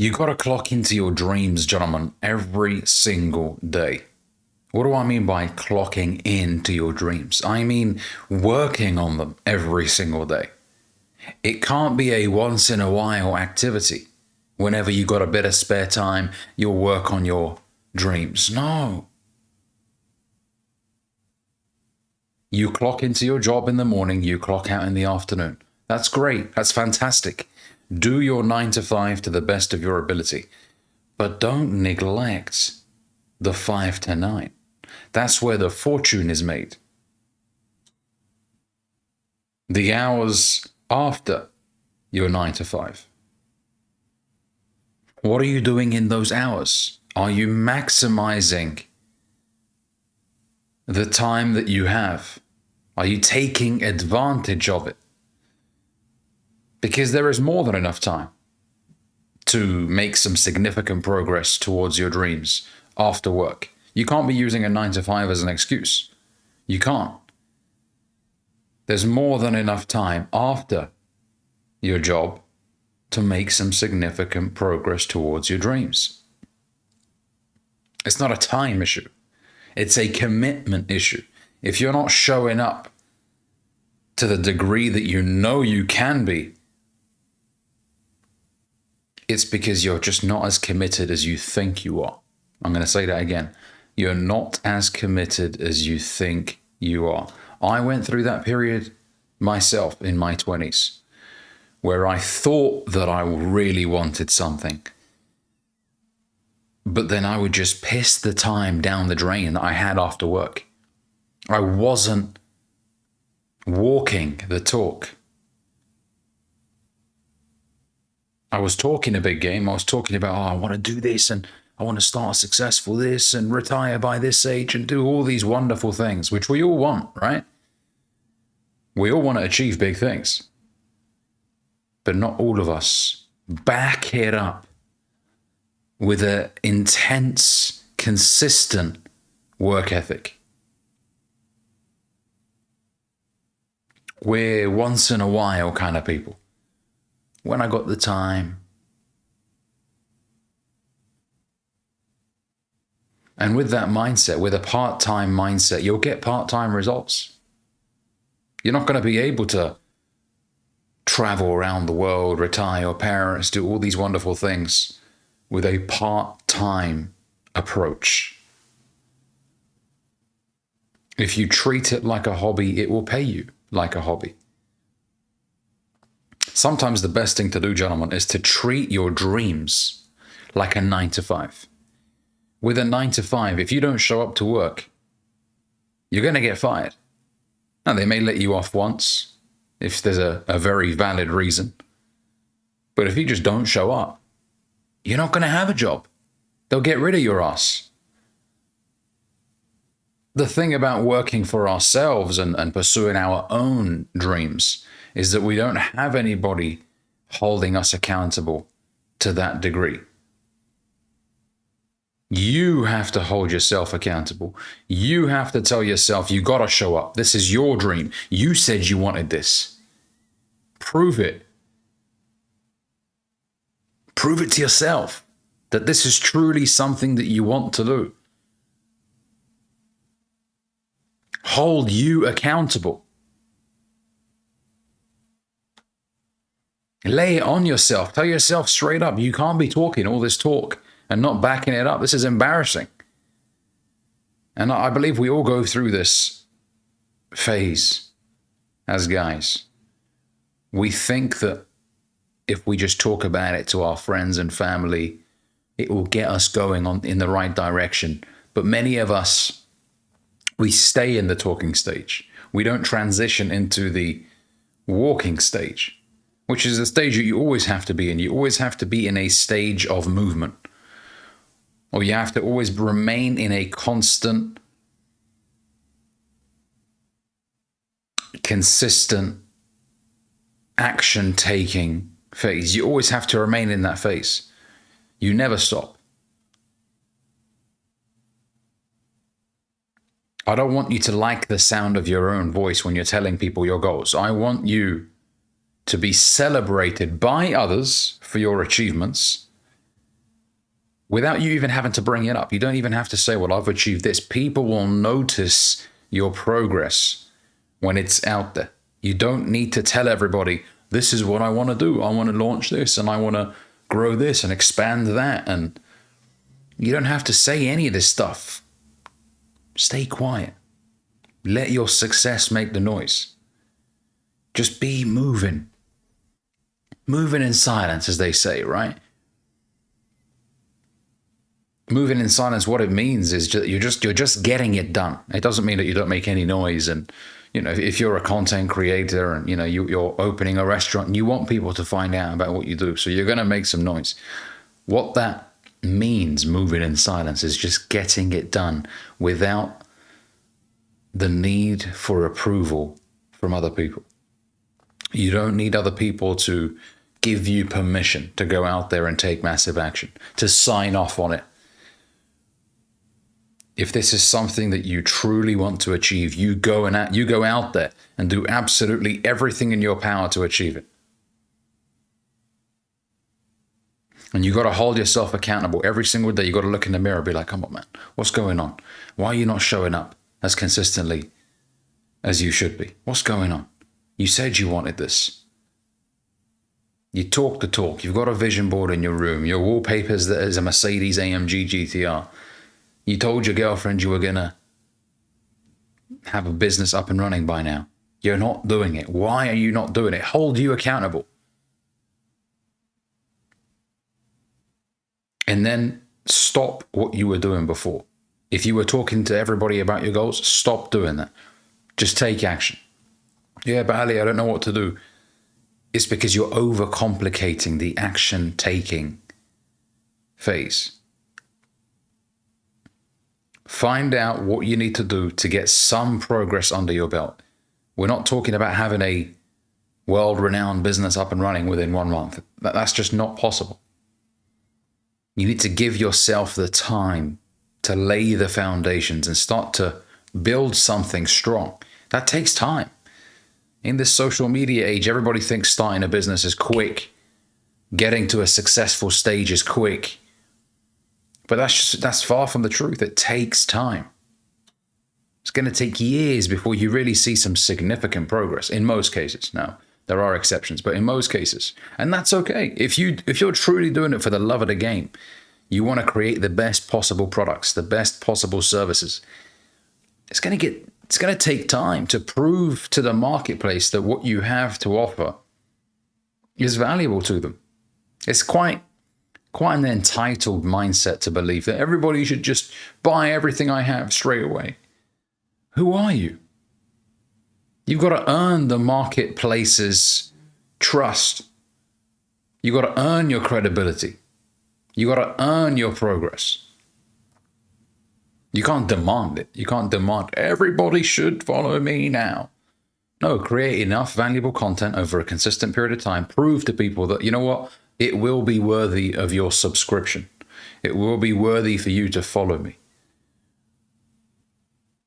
You got to clock into your dreams, gentlemen, every single day. What do I mean by clocking into your dreams? I mean working on them every single day. It can't be a once in a while activity. Whenever you got a bit of spare time, you'll work on your dreams. No. You clock into your job in the morning, you clock out in the afternoon. That's great. That's fantastic. Do your 9 to 5 to the best of your ability. But don't neglect the 5 to 9. That's where the fortune is made. The hours after your 9 to 5. What are you doing in those hours? Are you maximizing the time that you have? Are you taking advantage of it? Because there is more than enough time to make some significant progress towards your dreams after work. You can't be using a 9 to 5 as an excuse. You can't. There's more than enough time after your job to make some significant progress towards your dreams. It's not a time issue. It's a commitment issue. If you're not showing up to the degree that you know you can be, it's because you're just not as committed as you think you are. I'm going to say that again. You're not as committed as you think you are. I went through that period myself in my 20s, where I thought that I really wanted something. But then I would just piss the time down the drain that I had after work. I wasn't walking the talk. I was talking a big game. I was talking about, I want to do this and I want to start successful this and retire by this age and do all these wonderful things, which we all want, right? We all want to achieve big things. But not all of us back it up with an intense, consistent work ethic. We're once in a while kind of people. When I got the time. And with that mindset, with a part-time mindset, you'll get part-time results. You're not going to be able to travel around the world, retire your parents, do all these wonderful things with a part-time approach. If you treat it like a hobby, it will pay you like a hobby. Sometimes the best thing to do, gentlemen, is to treat your dreams like a 9 to 5. With a 9 to 5, if you don't show up to work, you're going to get fired. Now, they may let you off once if there's a very valid reason. But if you just don't show up, you're not going to have a job. They'll get rid of your ass. The thing about working for ourselves and pursuing our own dreams is that we don't have anybody holding us accountable to that degree. You have to hold yourself accountable. You have to tell yourself, you got to show up. This is your dream. You said you wanted this. Prove it. Prove it to yourself that this is truly something that you want to do. Hold you accountable. Lay it on yourself. Tell yourself straight up, you can't be talking all this talk and not backing it up. This is embarrassing. And I believe we all go through this phase as guys. We think that if we just talk about it to our friends and family, it will get us going in the right direction. But many of us, we stay in the talking stage. We don't transition into the walking stage, which is a stage that you always have to be in. You always have to be in a stage of movement. Or you have to always remain in a constant, consistent, action-taking phase. You always have to remain in that phase. You never stop. I don't want you to like the sound of your own voice when you're telling people your goals. I want you to be celebrated by others for your achievements without you even having to bring it up. You don't even have to say, well, I've achieved this. People will notice your progress when it's out there. You don't need to tell everybody, this is what I want to do. I want to launch this and I want to grow this and expand that. And you don't have to say any of this stuff. Stay quiet. Let your success make the noise. Just be moving. Moving in silence, as they say, right? Moving in silence, what it means is you're just getting it done. It doesn't mean that you don't make any noise. And if you're a content creator and you're opening a restaurant and you want people to find out about what you do, so you're going to make some noise. What that means, moving in silence, is just getting it done without the need for approval from other people. You don't need other people to give you permission to go out there and take massive action, to sign off on it. If this is something that you truly want to achieve, you go out there and do absolutely everything in your power to achieve it. And you got to hold yourself accountable every single day. You got to look in the mirror and be like, come on, man, what's going on? Why are you not showing up as consistently as you should be? What's going on? You said you wanted this. You talk the talk. You've got a vision board in your room. Your wallpaper is a Mercedes AMG GTR. You told your girlfriend you were going to have a business up and running by now. You're not doing it. Why are you not doing it? Hold you accountable. And then stop what you were doing before. If you were talking to everybody about your goals, stop doing that. Just take action. Yeah, but Ali, I don't know what to do. It's because you're overcomplicating the action-taking phase. Find out what you need to do to get some progress under your belt. We're not talking about having a world-renowned business up and running within 1 month. That's just not possible. You need to give yourself the time to lay the foundations and start to build something strong. That takes time. In this social media age, everybody thinks starting a business is quick. Getting to a successful stage is quick. But that's far from the truth. It takes time. It's going to take years before you really see some significant progress in most cases. Now, there are exceptions, but in most cases. And that's okay. If you're truly doing it for the love of the game, you want to create the best possible products, the best possible services, it's going to take time to prove to the marketplace that what you have to offer is valuable to them. It's quite an entitled mindset to believe that everybody should just buy everything I have straight away. Who are you? You've got to earn the marketplace's trust. You've got to earn your credibility. You've got to earn your progress. You can't demand it. You can't demand everybody should follow me now. No, create enough valuable content over a consistent period of time. Prove to people that, you know what? It will be worthy of your subscription. It will be worthy for you to follow me.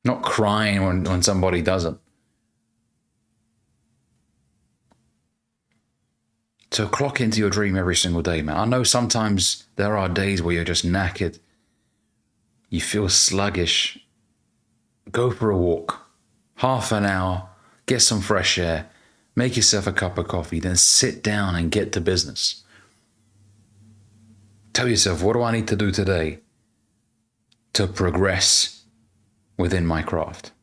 Not crying when somebody doesn't. So clock into your dream every single day, man. I know sometimes there are days where you're just knackered. You feel sluggish. Go for a walk. Half an hour. Get some fresh air. Make yourself a cup of coffee. Then sit down and get to business. Tell yourself, what do I need to do today to progress within my craft?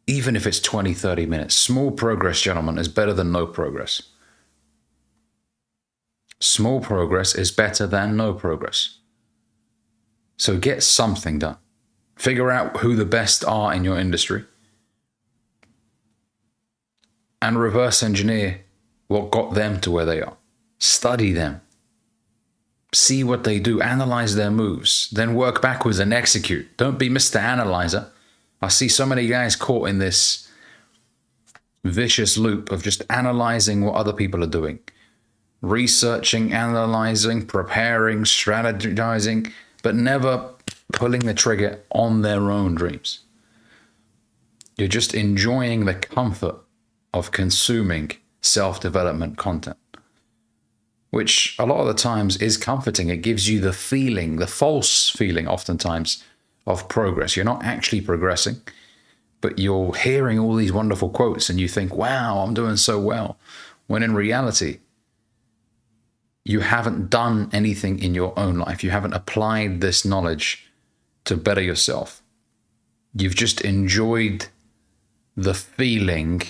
Even if it's 20, 30 minutes. Small progress, gentlemen, is better than no progress. Small progress is better than no progress. So get something done. Figure out who the best are in your industry and reverse engineer what got them to where they are. Study them. See what they do. Analyze their moves. Then work backwards and execute. Don't be Mr. Analyzer. I see so many guys caught in this vicious loop of just analyzing what other people are doing. Researching, analyzing, preparing, strategizing, but never pulling the trigger on their own dreams. You're just enjoying the comfort of consuming self-development content. which a lot of the times is comforting. It gives you the feeling, the false feeling oftentimes, of progress. You're not actually progressing, but you're hearing all these wonderful quotes and you think, wow, I'm doing so well. When in reality, you haven't done anything in your own life. You haven't applied this knowledge to better yourself. You've just enjoyed the feeling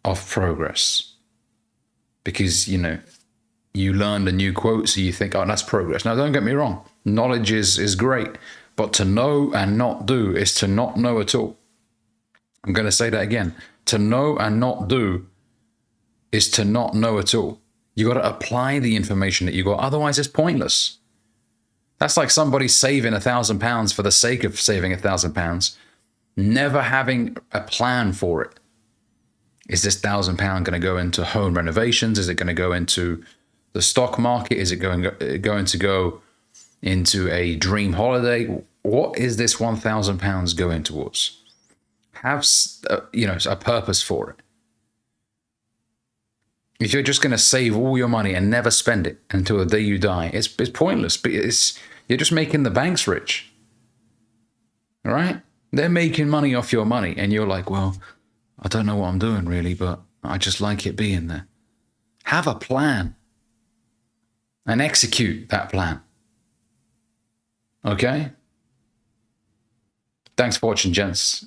of progress because, you know, you learned a new quote, so you think, oh, that's progress. Now, don't get me wrong. Knowledge is great, but to know and not do is to not know at all. I'm going to say that again. To know and not do is to not know at all. You got to apply the information that you got. Otherwise, it's pointless. That's like somebody saving £1,000 for the sake of saving £1,000, never having a plan for it. Is this £1,000 going to go into home renovations? Is it going to go into the stock market? Is it going to go into a dream holiday? What is this £1,000 going towards? Have a purpose for it. If you're just going to save all your money and never spend it until the day you die, it's pointless. You're just making the banks rich. All right? They're making money off your money, and you're like, well, I don't know what I'm doing really, but I just like it being there. Have a plan and execute that plan. Okay? Thanks for watching, gents.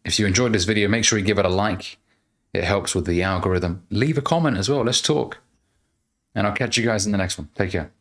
If you enjoyed this video, make sure you give it a like. It helps with the algorithm. Leave a comment as well. Let's talk. And I'll catch you guys in the next one. Take care.